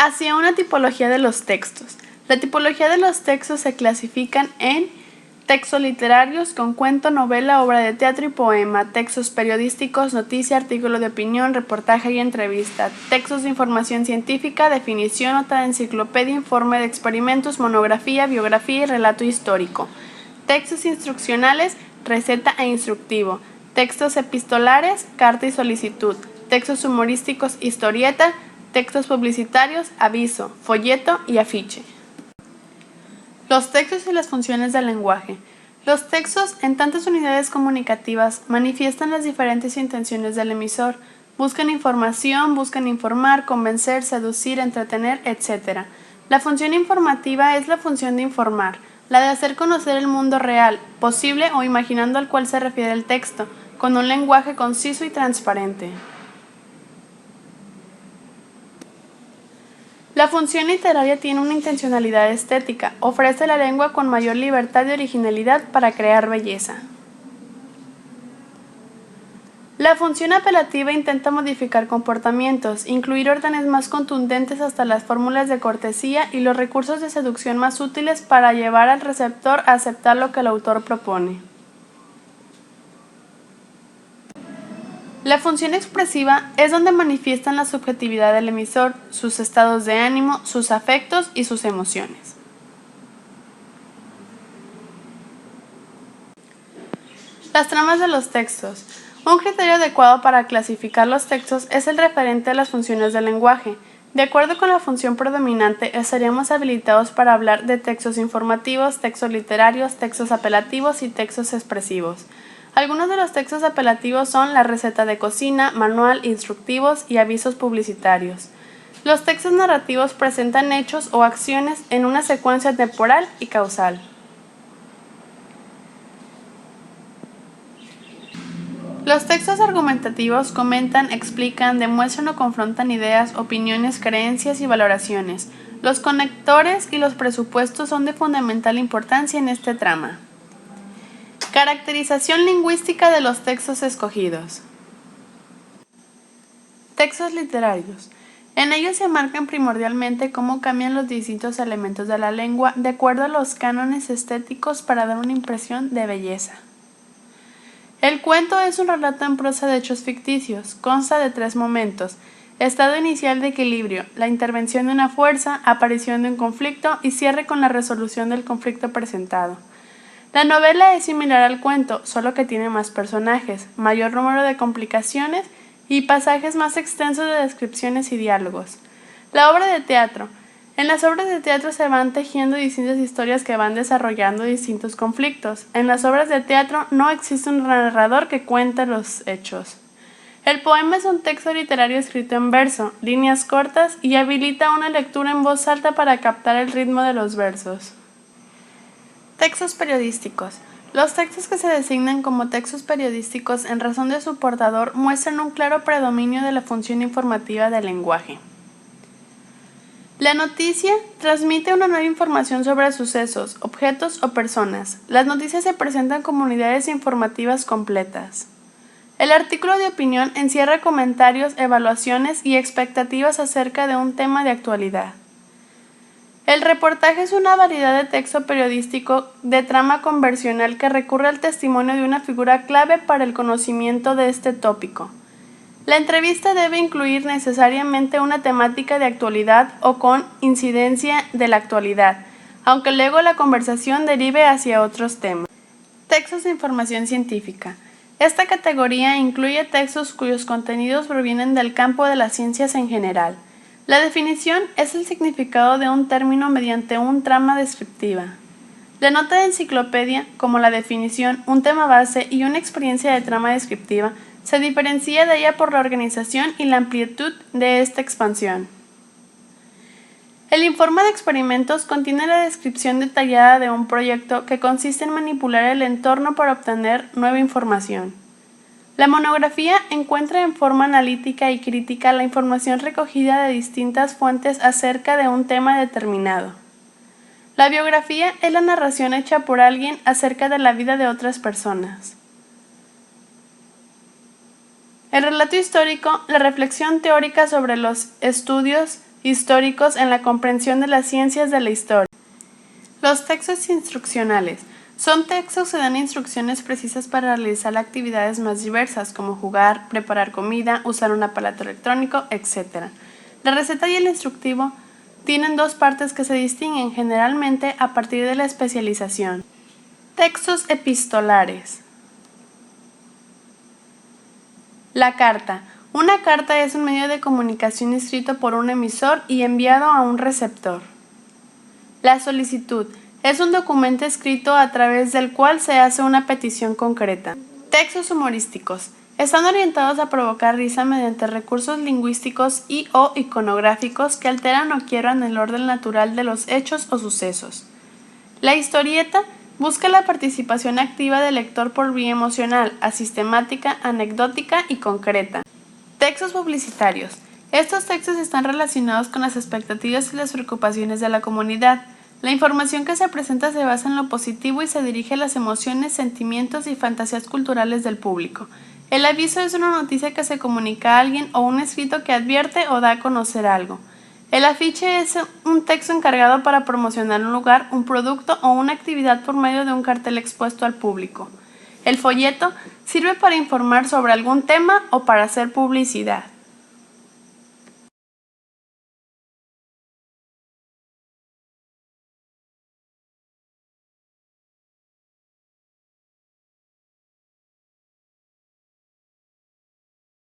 Hacia una tipología de los textos. La tipología de los textos se clasifican en textos literarios con cuento, novela, obra de teatro y poema, textos periodísticos, noticia, artículo de opinión, reportaje y entrevista, textos de información científica, definición, nota de enciclopedia, informe de experimentos, monografía, biografía y relato histórico, textos instruccionales, receta e instructivo, textos epistolares, carta y solicitud, textos humorísticos, historieta, textos publicitarios, aviso, folleto y afiche. Los textos y las funciones del lenguaje. Los textos, en tantas unidades comunicativas, manifiestan las diferentes intenciones del emisor. Buscan información, buscan informar, convencer, seducir, entretener, etc. La función informativa es la función de informar, la de hacer conocer el mundo real, posible o imaginando al cual se refiere el texto, con un lenguaje conciso y transparente. La función literaria tiene una intencionalidad estética, ofrece la lengua con mayor libertad y originalidad para crear belleza. La función apelativa intenta modificar comportamientos, incluir órdenes más contundentes hasta las fórmulas de cortesía y los recursos de seducción más útiles para llevar al receptor a aceptar lo que el autor propone. La función expresiva es donde manifiestan la subjetividad del emisor, sus estados de ánimo, sus afectos y sus emociones. Las tramas de los textos. Un criterio adecuado para clasificar los textos es el referente a las funciones del lenguaje. De acuerdo con la función predominante, estaríamos habilitados para hablar de textos informativos, textos literarios, textos apelativos y textos expresivos. Algunos de los textos apelativos son la receta de cocina, manual, instructivos y avisos publicitarios. Los textos narrativos presentan hechos o acciones en una secuencia temporal y causal. Los textos argumentativos comentan, explican, demuestran o confrontan ideas, opiniones, creencias y valoraciones. Los conectores y los presupuestos son de fundamental importancia en este trama. Caracterización lingüística de los textos escogidos. Textos literarios. En ellos se marcan primordialmente cómo cambian los distintos elementos de la lengua de acuerdo a los cánones estéticos para dar una impresión de belleza. El cuento es un relato en prosa de hechos ficticios, consta de 3 momentos: estado inicial de equilibrio, la intervención de una fuerza, aparición de un conflicto y cierre con la resolución del conflicto presentado. La novela es similar al cuento, solo que tiene más personajes, mayor número de complicaciones y pasajes más extensos de descripciones y diálogos. La obra de teatro. En las obras de teatro se van tejiendo distintas historias que van desarrollando distintos conflictos. En las obras de teatro no existe un narrador que cuente los hechos. El poema es un texto literario escrito en verso, líneas cortas y habilita una lectura en voz alta para captar el ritmo de los versos. Textos periodísticos. Los textos que se designan como textos periodísticos en razón de su portador muestran un claro predominio de la función informativa del lenguaje. La noticia transmite una nueva información sobre sucesos, objetos o personas. Las noticias se presentan como unidades informativas completas. El artículo de opinión encierra comentarios, evaluaciones y expectativas acerca de un tema de actualidad. El reportaje es una variedad de texto periodístico de trama conversacional que recurre al testimonio de una figura clave para el conocimiento de este tópico. La entrevista debe incluir necesariamente una temática de actualidad o con incidencia de la actualidad, aunque luego la conversación derive hacia otros temas. Textos de información científica. Esta categoría incluye textos cuyos contenidos provienen del campo de las ciencias en general. La definición es el significado de un término mediante un trama descriptiva. La nota de enciclopedia, como la definición, un tema base y una experiencia de trama descriptiva, se diferencia de ella por la organización y la amplitud de esta expansión. El informe de experimentos contiene la descripción detallada de un proyecto que consiste en manipular el entorno para obtener nueva información. La monografía encuentra en forma analítica y crítica la información recogida de distintas fuentes acerca de un tema determinado. La biografía es la narración hecha por alguien acerca de la vida de otras personas. El relato histórico, la reflexión teórica sobre los estudios históricos en la comprensión de las ciencias de la historia. Los textos instruccionales son textos que dan instrucciones precisas para realizar actividades más diversas, como jugar, preparar comida, usar un aparato electrónico, etc. La receta y el instructivo tienen dos partes que se distinguen generalmente a partir de la especialización. Textos epistolares. La carta. Una carta es un medio de comunicación escrito por un emisor y enviado a un receptor. La solicitud es un documento escrito a través del cual se hace una petición concreta. Textos humorísticos. Están orientados a provocar risa mediante recursos lingüísticos y/o iconográficos que alteran o quiebran el orden natural de los hechos o sucesos. La historieta busca la participación activa del lector por vía emocional, asistemática, anecdótica y concreta. Textos publicitarios. Estos textos están relacionados con las expectativas y las preocupaciones de la comunidad. La información que se presenta se basa en lo positivo y se dirige a las emociones, sentimientos y fantasías culturales del público. El aviso es una noticia que se comunica a alguien o un escrito que advierte o da a conocer algo. El afiche es un texto encargado para promocionar un lugar, un producto o una actividad por medio de un cartel expuesto al público. El folleto sirve para informar sobre algún tema o para hacer publicidad.